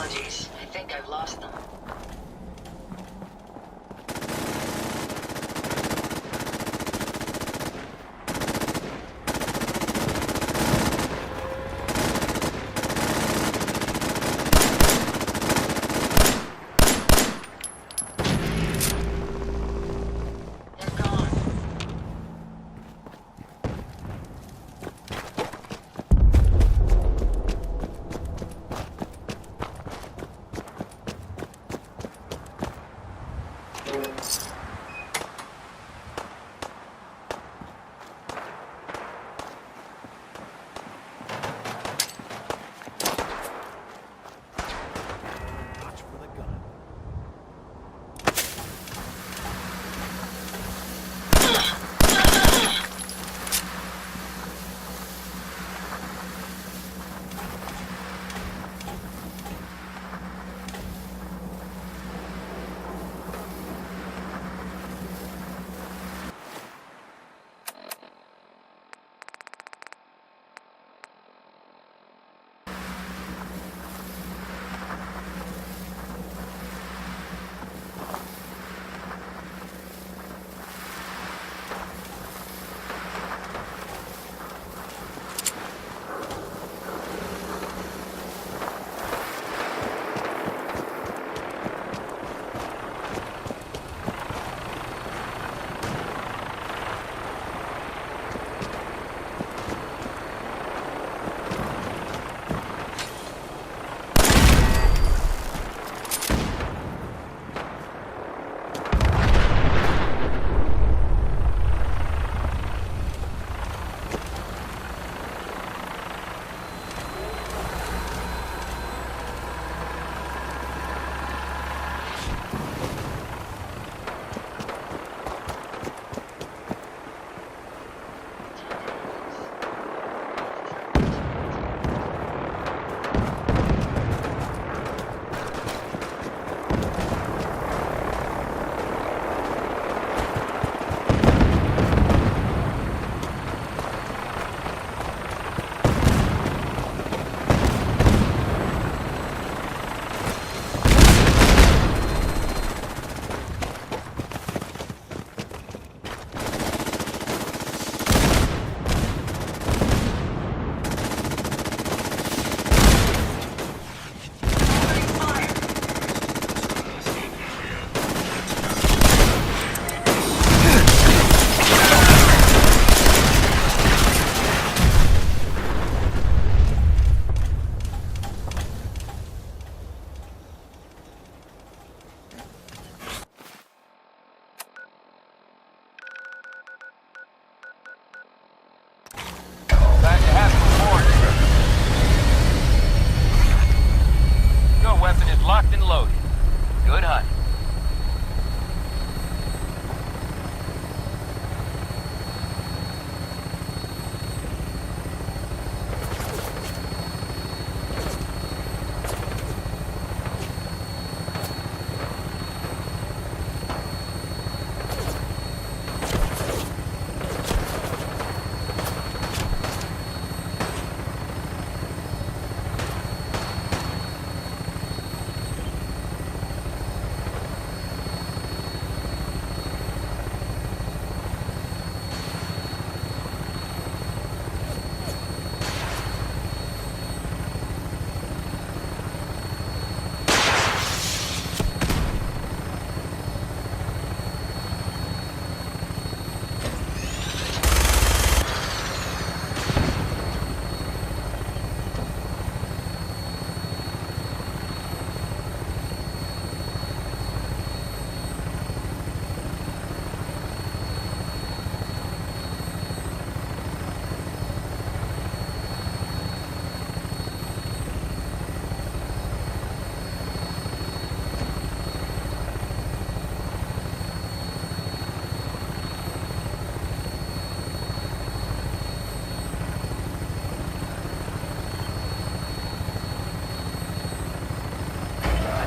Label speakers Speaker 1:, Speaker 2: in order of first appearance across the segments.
Speaker 1: Apologies. I think I've lost them.
Speaker 2: Locked and loaded. Good hunt.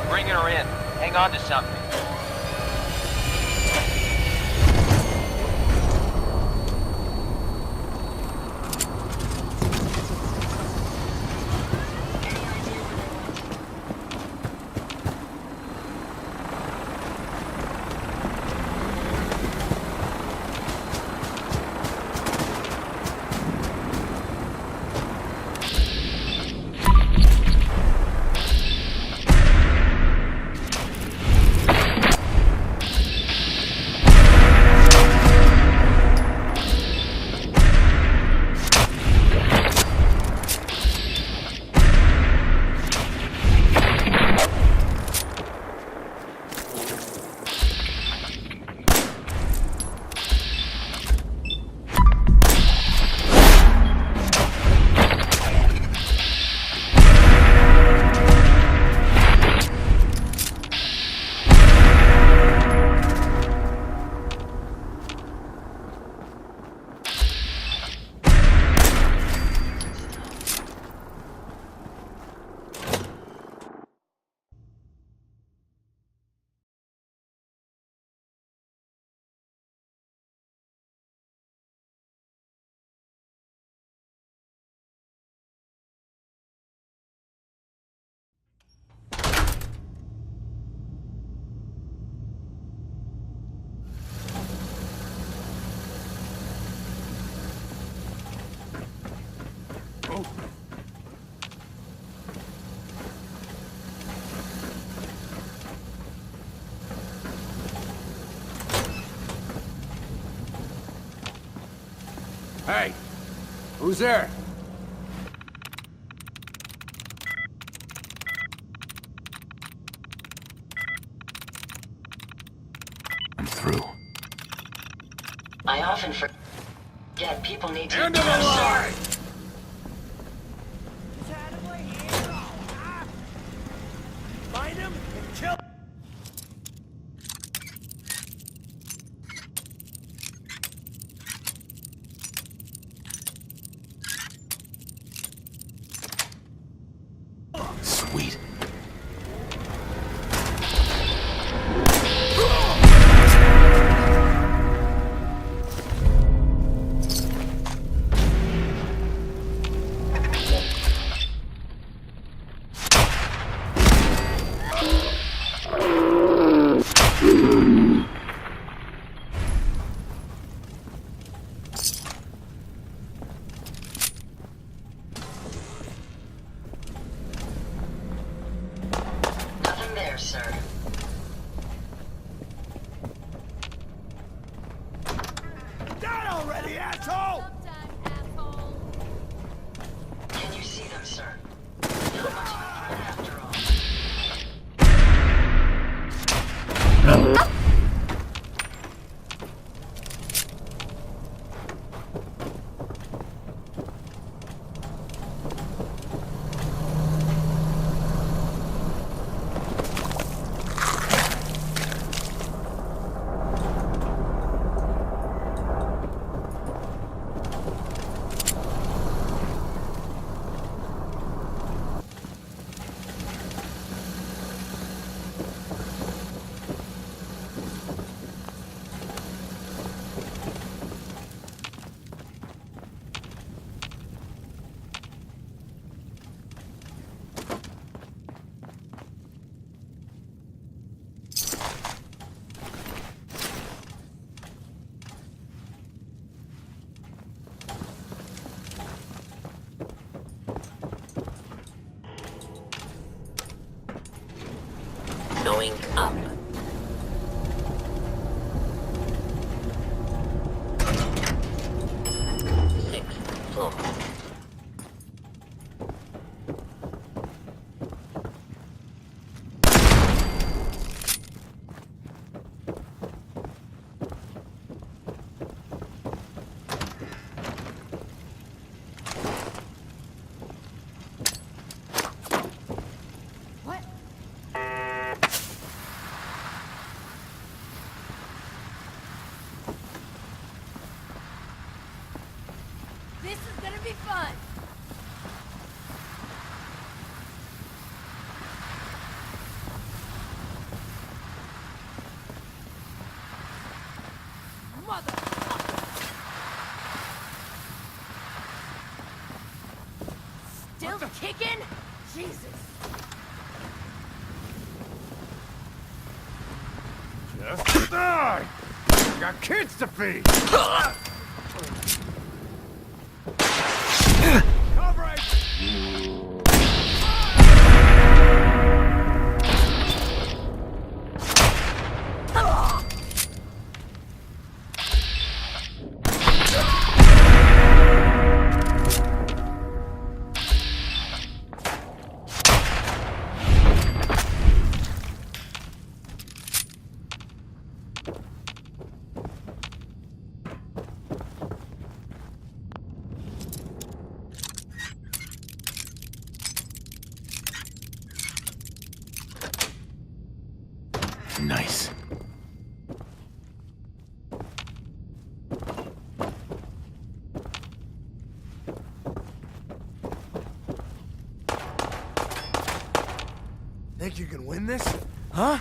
Speaker 2: Bringing her in. Hang on to something.
Speaker 3: Hey, who's there?
Speaker 4: I'm through.
Speaker 1: I often forget people need to...
Speaker 3: End of the line!
Speaker 5: Find him and kill.
Speaker 4: Sweet.
Speaker 1: Nothing there, sir.
Speaker 5: Die already, asshole!
Speaker 1: Can you see them, sir? Not much of a threat after all.
Speaker 6: Going up. Sixth floor.
Speaker 7: What? This is gonna be fun. Motherfucker! Still kicking? Jesus!
Speaker 3: Just die! Got kids to feed! Cover it!
Speaker 4: Nice.
Speaker 5: Think you can win this? Huh?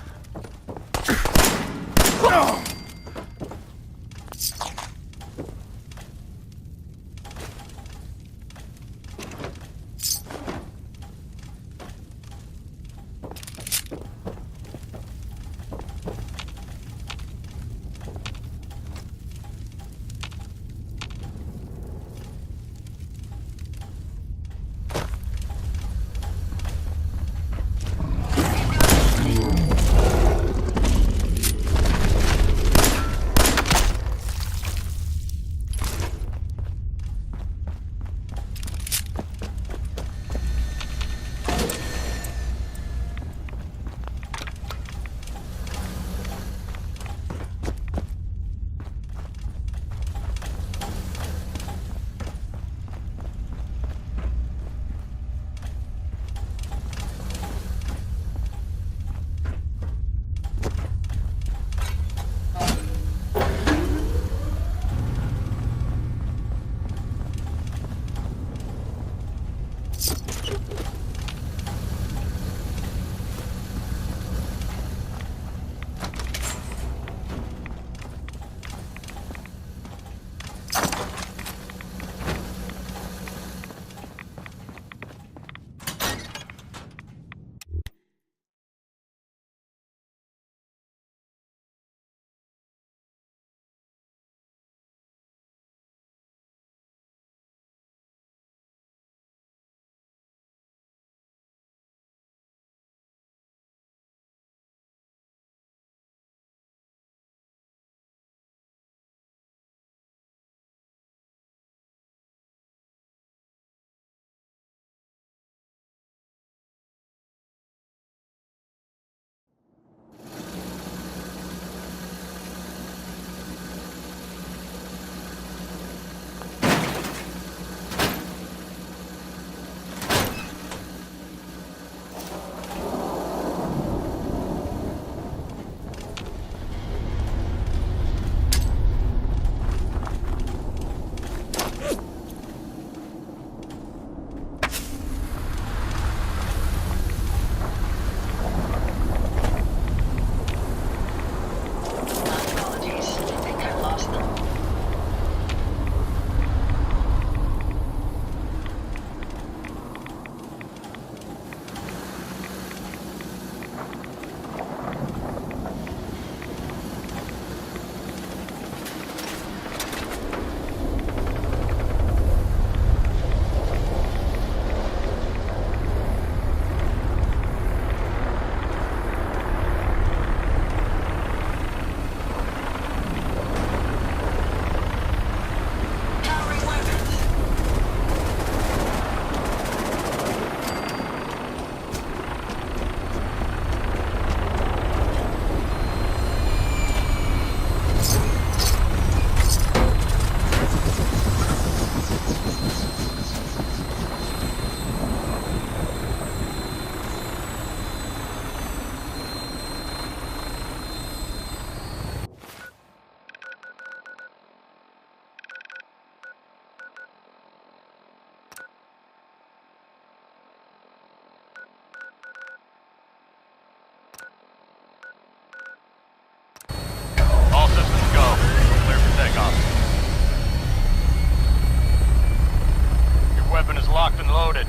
Speaker 3: Locked and loaded.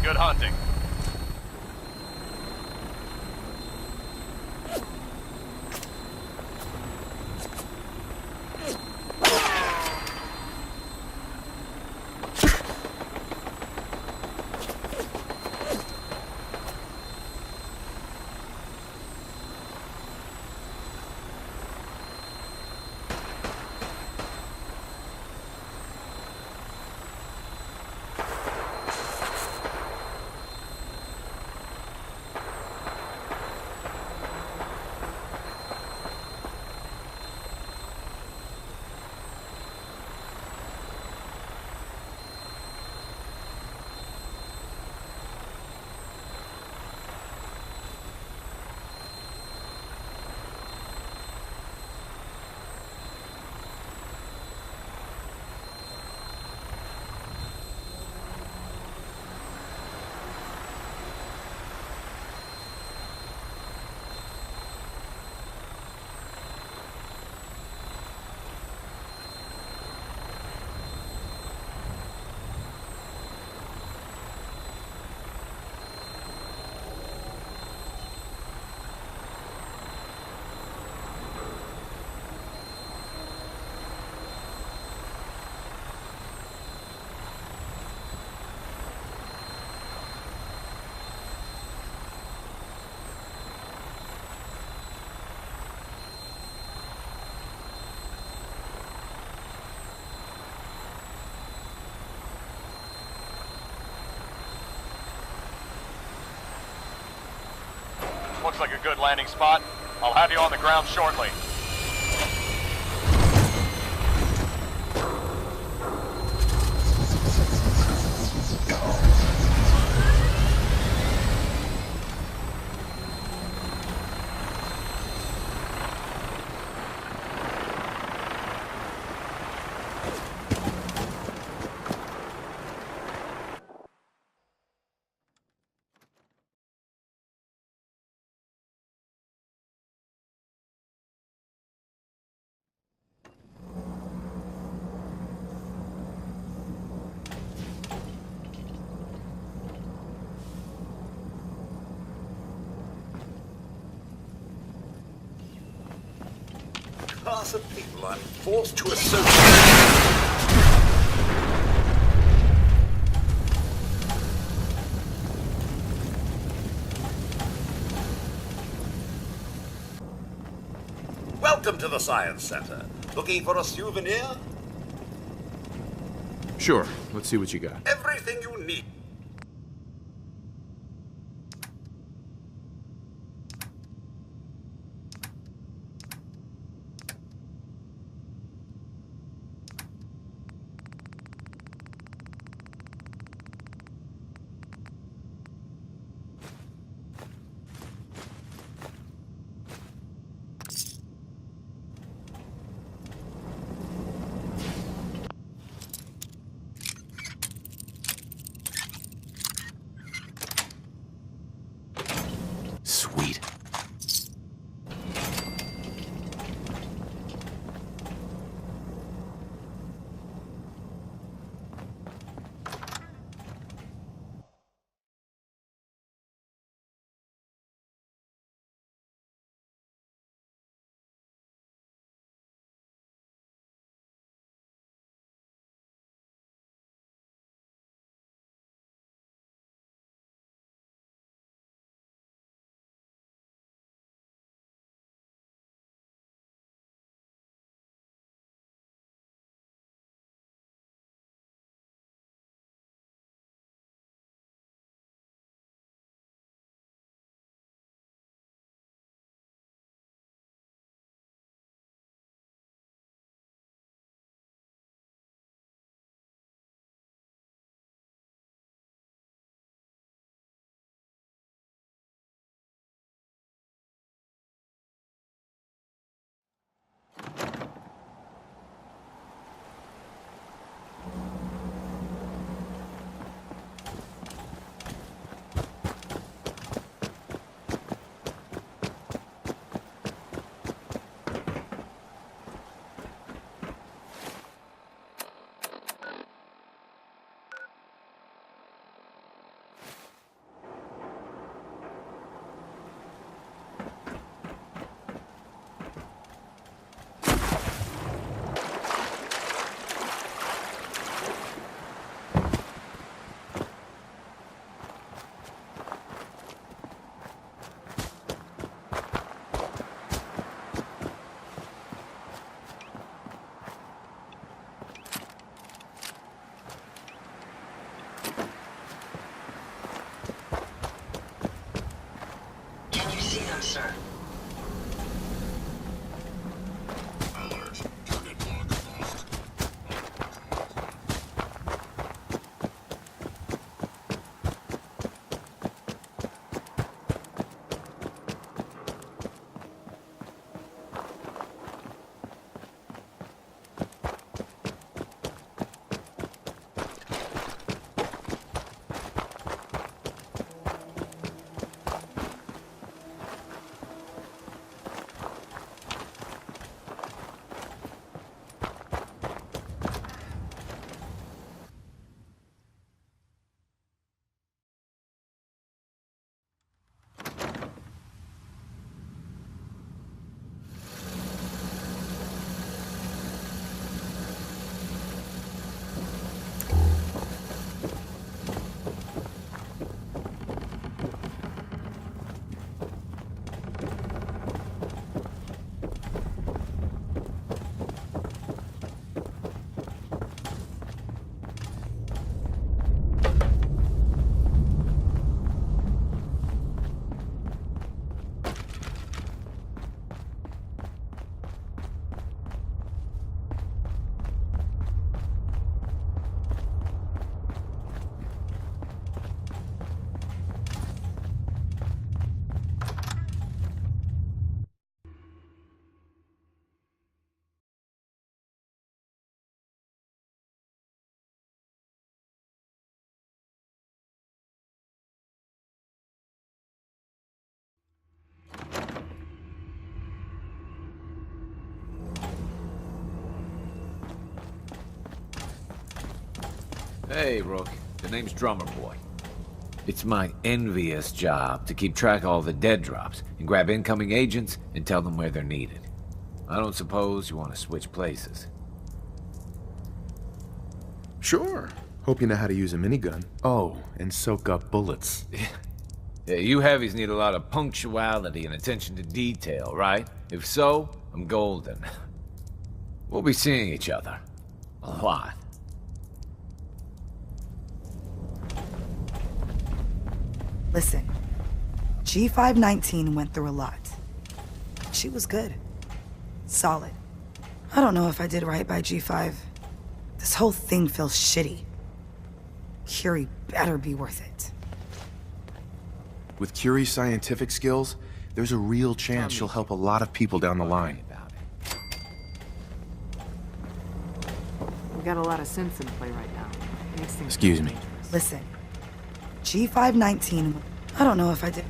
Speaker 3: Good hunting. Looks like a good landing spot. I'll have you on the ground shortly.
Speaker 8: Class of people I'm forced to associate. Welcome to the Science Center. Looking for a souvenir?
Speaker 9: Sure. Let's see what you got.
Speaker 8: Everything you need.
Speaker 1: sir.
Speaker 10: Hey, Rook. The name's Drummer Boy. It's my envious job to keep track of all the dead drops and grab incoming agents and tell them where they're needed. I don't suppose you want to switch places.
Speaker 9: Sure. Hope you know how to use a minigun. Oh, and soak up bullets.
Speaker 10: Yeah, you heavies need a lot of punctuality and attention to detail, right? If so, I'm golden. We'll be seeing each other. A lot.
Speaker 11: Listen, G519 went through a lot. She was good. Solid. I don't know if I did right by G5. This whole thing feels shitty. Curie better be worth it.
Speaker 9: With Curie's scientific skills, there's a real chance she'll help a lot of people down the line.
Speaker 12: We got a lot of sense in play right now. Makes things
Speaker 9: Excuse me.
Speaker 12: dangerous.
Speaker 11: Listen, G519, I don't know if I did.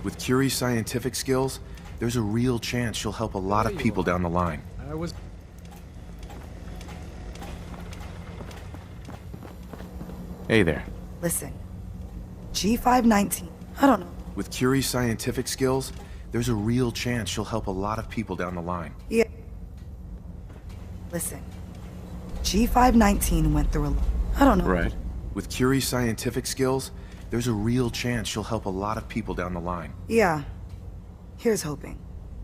Speaker 9: With Curie's scientific skills, there's a real chance she'll help a lot of people down the line. Hey there.
Speaker 11: Listen, G519, I don't know.
Speaker 9: With Curie's scientific skills, there's a real chance she'll help a lot of people down the line.
Speaker 11: Yeah. Listen, G519 went through a lot. I don't know.
Speaker 9: Right. With Curie's scientific skills, there's a real chance she'll help a lot of people down the line.
Speaker 11: Yeah. Here's hoping.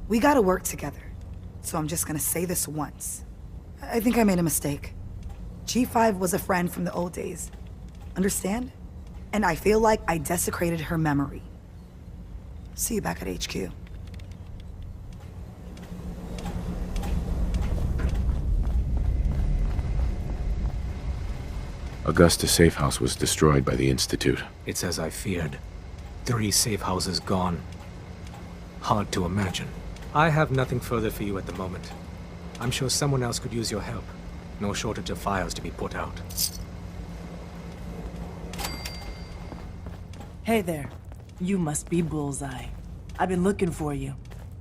Speaker 11: We gotta work together. So I'm just gonna say this once. I think I made a mistake. G5 was a friend from the old days. Understand? And I feel like I desecrated her memory. See you back at HQ.
Speaker 9: Augusta's safe house was destroyed by the Institute.
Speaker 13: It's as I feared. 3 safe houses gone. Hard to imagine. I have nothing further for you at the moment. I'm sure someone else could use your help. No shortage of fires to be put out.
Speaker 14: Hey there. You must be Bullseye. I've been looking for you.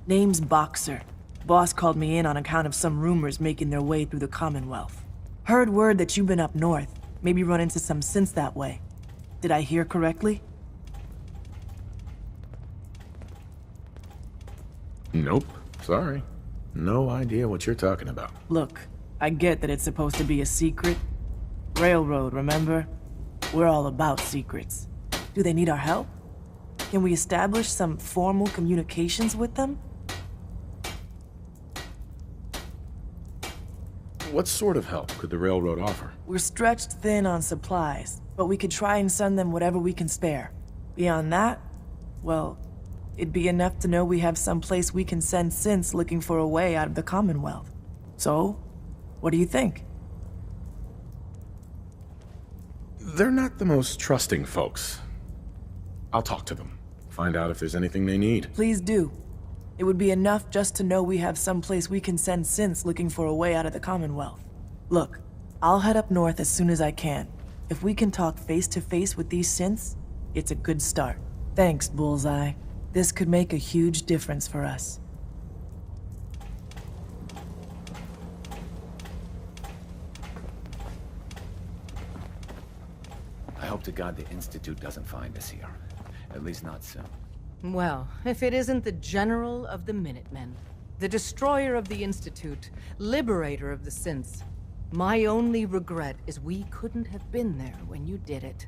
Speaker 14: Name's Boxer. Boss called me in on account of some rumors making their way through the Commonwealth. Heard word that you've been up north. Maybe run into some synths that way. Did I hear correctly?
Speaker 9: Nope. Sorry. No idea what you're talking about.
Speaker 14: Look, I get that it's supposed to be a secret. Railroad, remember? We're all about secrets. Do they need our help? Can we establish some formal communications with them?
Speaker 9: What sort of help could the railroad offer?
Speaker 14: We're stretched thin on supplies, but we could try and send them whatever we can spare. Beyond that, well, It'd be enough to know we have someplace we can send synths looking for a way out of the Commonwealth. So, what do you think?
Speaker 9: They're not the most trusting folks. I'll talk to them. Find out if there's anything they need.
Speaker 14: Please do. It would be enough just to know we have someplace we can send synths looking for a way out of the Commonwealth. Look, I'll head up north as soon as I can. If we can talk face to face with these synths, it's a good start. Thanks, Bullseye. This could make a huge difference for us.
Speaker 10: I hope to God the Institute doesn't find us here. At least not soon.
Speaker 15: Well, if it isn't the General of the Minutemen, the Destroyer of the Institute, Liberator of the Synths. My only regret is we couldn't have been there when you did it.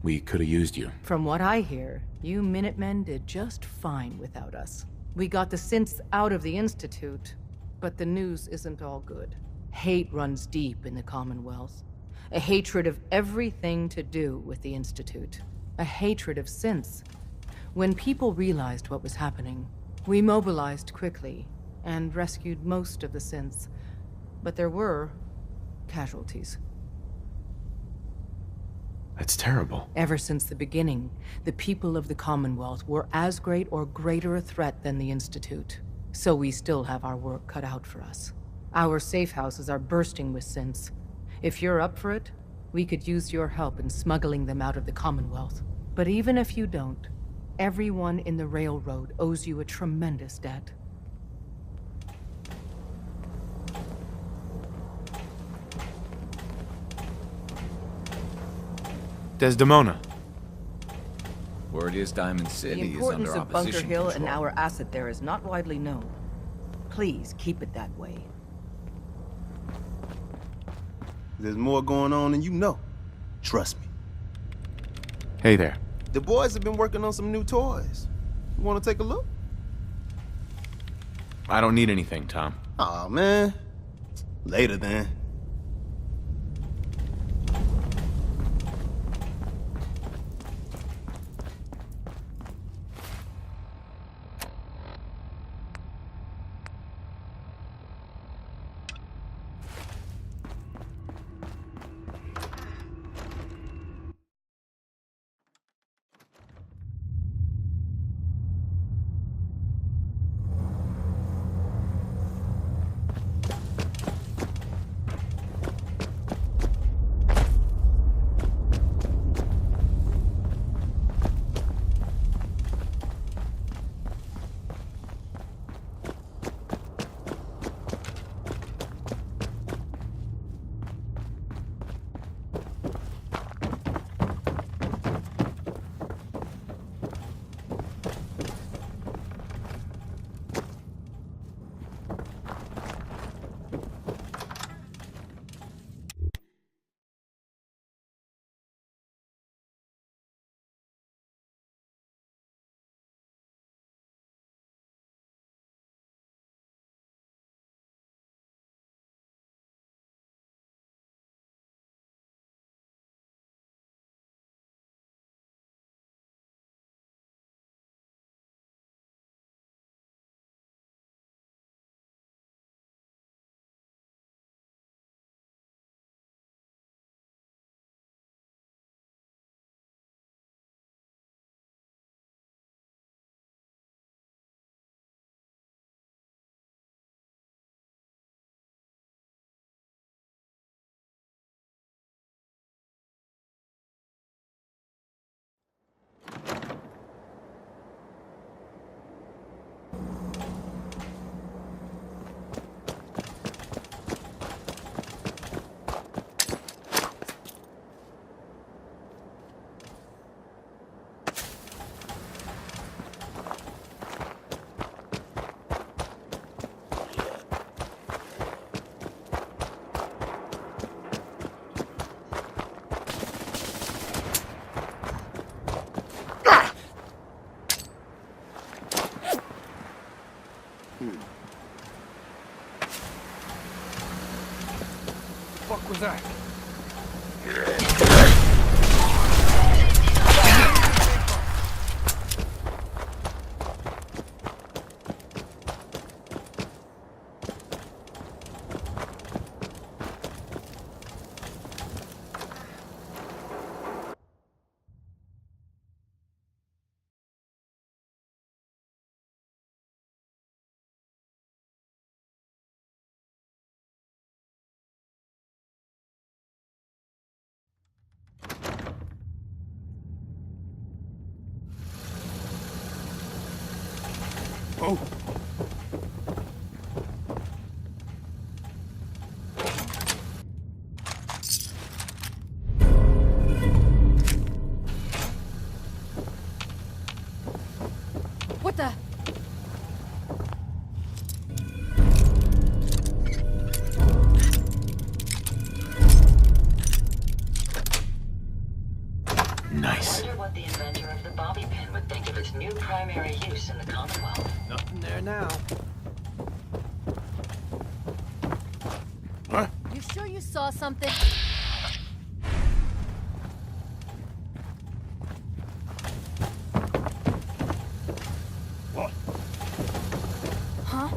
Speaker 9: We could have used you.
Speaker 15: From what I hear, you Minutemen did just fine without us. We got the synths out of the Institute, but the news isn't all good. Hate runs deep in the Commonwealth. A hatred of everything to do with the Institute. A hatred of synths. When people realized what was happening, we mobilized quickly and rescued most of the synths. But there were casualties.
Speaker 9: That's terrible.
Speaker 15: Ever since the beginning, the people of the Commonwealth were as great or greater a threat than the Institute. So we still have our work cut out for us. Our safe houses are bursting with synths. If you're up for it, we could use your help in smuggling them out of the Commonwealth. But even if you don't, everyone in the railroad owes you a tremendous debt.
Speaker 9: Desdemona.
Speaker 10: Word is Diamond City
Speaker 15: The
Speaker 10: is
Speaker 15: importance
Speaker 10: under
Speaker 15: of Bunker
Speaker 10: opposition
Speaker 15: Hill
Speaker 10: control.
Speaker 15: and our asset there is not widely known. Please keep it that way.
Speaker 5: There's more going on than you know. Trust me.
Speaker 9: Hey there.
Speaker 5: The boys have been working on some new toys. You want to take a look?
Speaker 9: I don't need anything, Tom.
Speaker 5: Aw, man. Later, then.
Speaker 3: What was that? Oh.
Speaker 7: What the?
Speaker 4: Nice.
Speaker 1: I wonder what the inventor of the bobby pin would think of its new primary use in the Commonwealth.
Speaker 3: Nothing there now.
Speaker 7: You sure you saw something?
Speaker 3: What?
Speaker 7: Huh?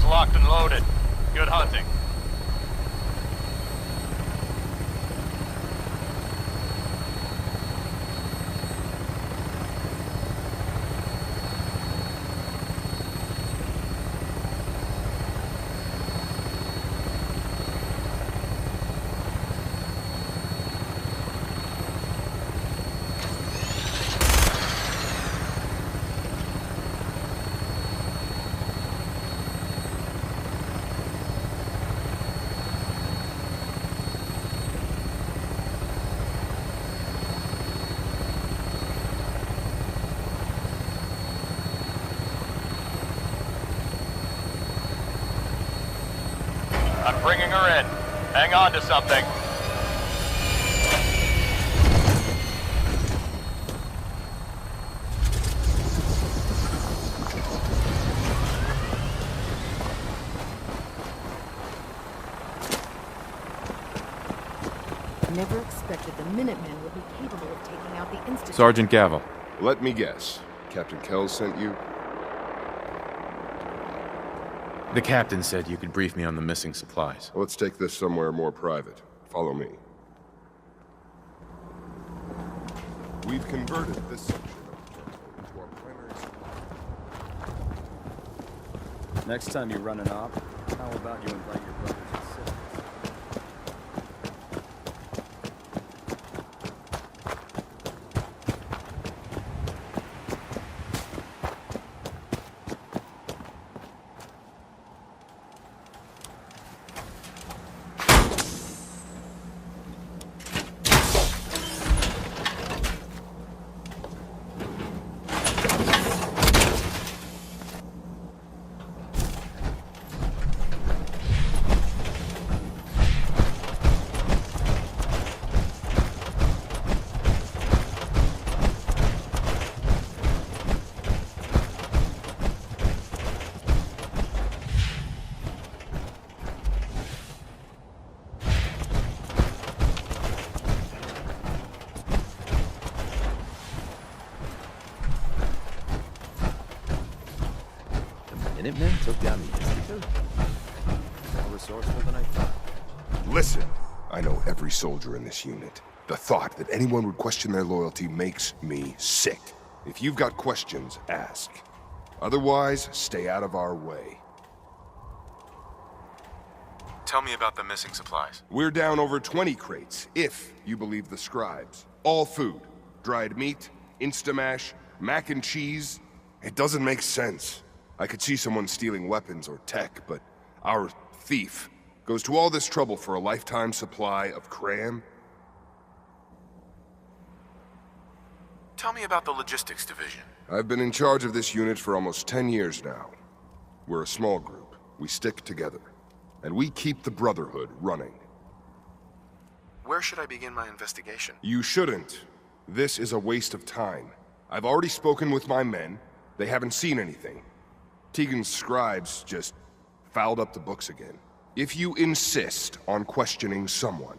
Speaker 3: Locked and loaded. Good hunting. I'm bringing her in. Hang on to something.
Speaker 15: Never expected the Minutemen would be capable of taking out the Institute.
Speaker 16: Sergeant Gavel.
Speaker 17: Let me guess. Captain Kells sent you?
Speaker 9: The captain said you could brief me on the missing supplies.
Speaker 3: Let's take this somewhere more private. Follow me. We've converted this section of the terminal into our primary supply.
Speaker 16: Next time you run an op, how about you invite your brothers and sisters?
Speaker 4: Minutemen took down the Institute?
Speaker 16: More resourceful than I thought.
Speaker 3: Listen, I know every soldier in this unit. The thought that anyone would question their loyalty makes me sick. If you've got questions, ask. Otherwise, stay out of our way.
Speaker 9: Tell me about the missing supplies.
Speaker 3: We're down over 20 crates, if you believe the scribes. All food. Dried meat, Instamash, mac and cheese. It doesn't make sense. I could see someone stealing weapons or tech, but our thief goes to all this trouble for a lifetime supply of cram?
Speaker 9: Tell me about the logistics division.
Speaker 3: I've been in charge of this unit for almost 10 years now. We're a small group. We stick together. And we keep the Brotherhood running.
Speaker 9: Where should I begin my investigation?
Speaker 3: You shouldn't. This is a waste of time. I've already spoken with my men. They haven't seen anything. Tegan's scribes just fouled up the books again. If you insist on questioning someone,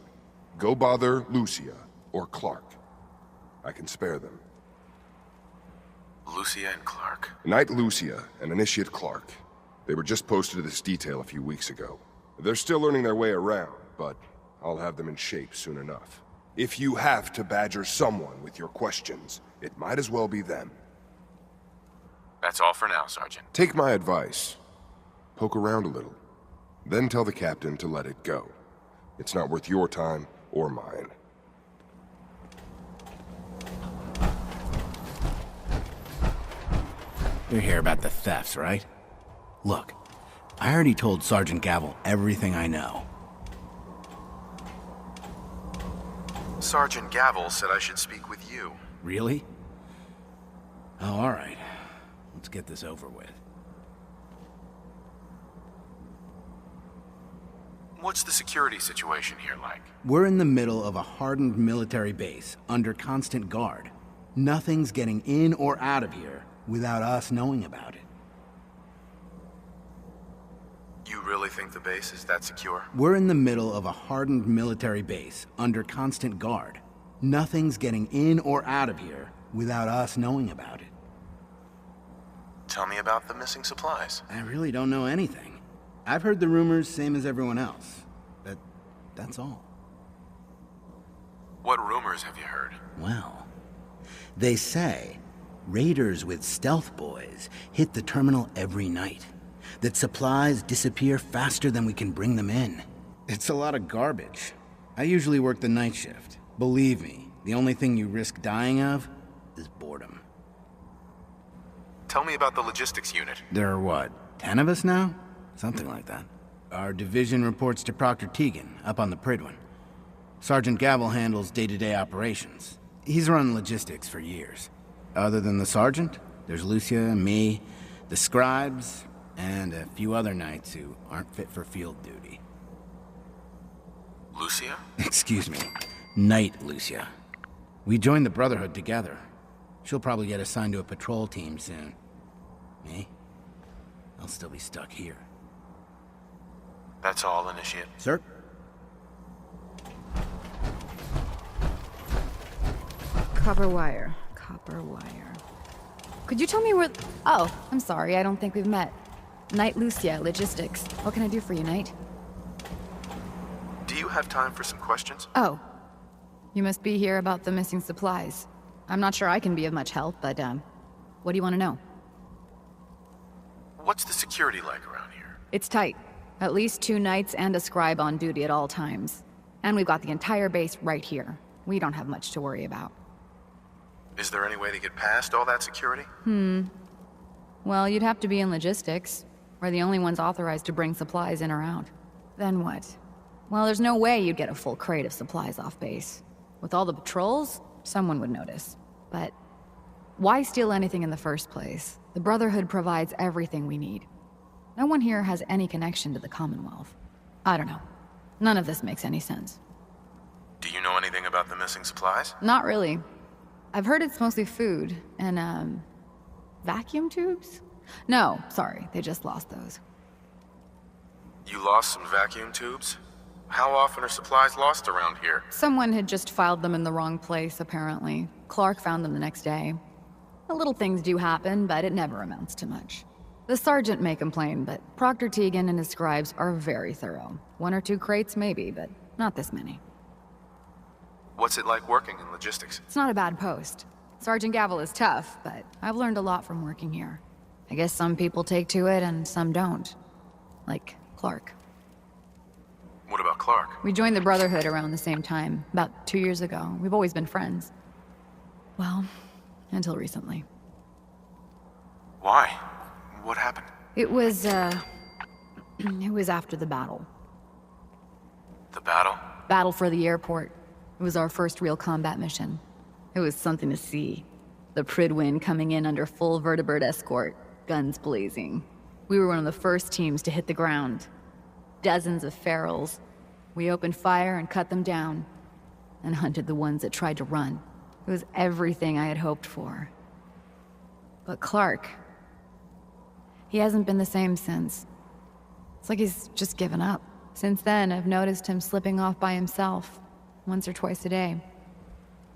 Speaker 3: go bother Lucia or Clark. I can spare them.
Speaker 9: Lucia and Clark.
Speaker 3: Knight Lucia and Initiate Clark. They were just posted to this detail a few weeks ago. They're still learning their way around, but I'll have them in shape soon enough. If you have to badger someone with your questions, it might as well be them.
Speaker 9: That's all for now, Sergeant.
Speaker 3: Take my advice. Poke around a little. Then tell the captain to let it go. It's not worth your time or mine.
Speaker 4: You're here about the thefts, right? Look, I already told Sergeant Gavel everything I know.
Speaker 9: Sergeant Gavel said I should speak with you.
Speaker 4: Really? Oh, all right. Let's get this over with.
Speaker 9: What's the security situation here like?
Speaker 4: We're in the middle of a hardened military base, under constant guard. Nothing's getting in or out of here without us knowing about it.
Speaker 9: You really think the base is that secure?
Speaker 4: We're in the middle of a hardened military base, under constant guard. Nothing's getting in or out of here without us knowing about it.
Speaker 9: Tell me about the missing supplies.
Speaker 4: I really don't know anything. I've heard the rumors, same as everyone else. But that's all.
Speaker 9: What rumors have you heard?
Speaker 4: Well, they say raiders with stealth boys hit the terminal every night. That supplies disappear faster than we can bring them in. It's a lot of garbage. I usually work the night shift. Believe me, the only thing you risk dying of is boredom.
Speaker 9: Tell me about the logistics unit.
Speaker 4: There are what, 10 of us now? Something like that. Our division reports to Proctor Tegan, up on the Pridwin. Sergeant Gavel handles day-to-day operations. He's run logistics for years. Other than the sergeant, there's Lucia, me, the scribes, and a few other knights who aren't fit for field duty.
Speaker 9: Lucia?
Speaker 4: Excuse me. Knight Lucia. We joined the Brotherhood together. She'll probably get assigned to a patrol team soon. Me? I'll still be stuck here.
Speaker 9: That's all, Initiate.
Speaker 4: Sir?
Speaker 17: Copper wire. Copper wire. Could you tell me where... Oh, I'm sorry. I don't think we've met.
Speaker 18: Knight Lucia, Logistics. What can I do for you, Knight?
Speaker 9: Do you have time for some questions?
Speaker 18: Oh. You must be here about the missing supplies. I'm not sure I can be of much help, but, what do you want to know?
Speaker 9: What's the security like around here?
Speaker 18: It's tight. At least 2 knights and a scribe on duty at all times. And we've got the entire base right here. We don't have much to worry about.
Speaker 9: Is there any way to get past all that security?
Speaker 18: Well, you'd have to be in logistics. We're the only ones authorized to bring supplies in or out. Then what? Well, there's no way you'd get a full crate of supplies off base. With all the patrols, someone would notice. But why steal anything in the first place? The Brotherhood provides everything we need. No one here has any connection to the Commonwealth. I don't know. None of this makes any sense.
Speaker 9: Do you know anything about the missing supplies?
Speaker 18: Not really. I've heard it's mostly food and, vacuum tubes? No, sorry, they just lost those.
Speaker 9: You lost some vacuum tubes? How often are supplies lost around here?
Speaker 18: Someone had just filed them in the wrong place, apparently. Clark found them the next day. The little things do happen, but it never amounts to much. The sergeant may complain, but Proctor Tegan and his scribes are very thorough. 1 or 2 crates, maybe, but not this many.
Speaker 9: What's it like working in logistics?
Speaker 18: It's not a bad post. Sergeant Gavel is tough, but I've learned a lot from working here. I guess some people take to it and some don't. Like Clark.
Speaker 9: What about Clark?
Speaker 18: We joined the Brotherhood around the same time, about 2 years ago. We've always been friends. Well, until recently.
Speaker 9: Why? What happened?
Speaker 18: It was, it was after the battle.
Speaker 9: The battle?
Speaker 18: Battle for the airport. It was our first real combat mission. It was something to see. The Pridwin coming in under full vertebrate escort, guns blazing. We were one of the first teams to hit the ground. Dozens of ferals. We opened fire and cut them down, and hunted the ones that tried to run. It was everything I had hoped for. But Clark, he hasn't been the same since. It's like he's just given up. Since then, I've noticed him slipping off by himself, once or twice a day.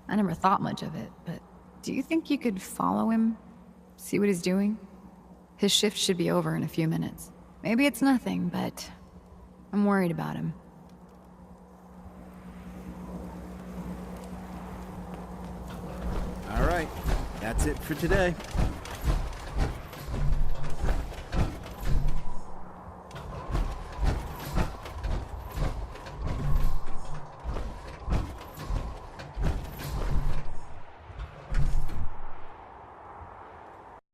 Speaker 18: I never thought much of it, but do you think you could follow him? See what he's doing? His shift should be over in a few minutes. Maybe it's nothing, but I'm worried about him.
Speaker 4: All right, that's it for today.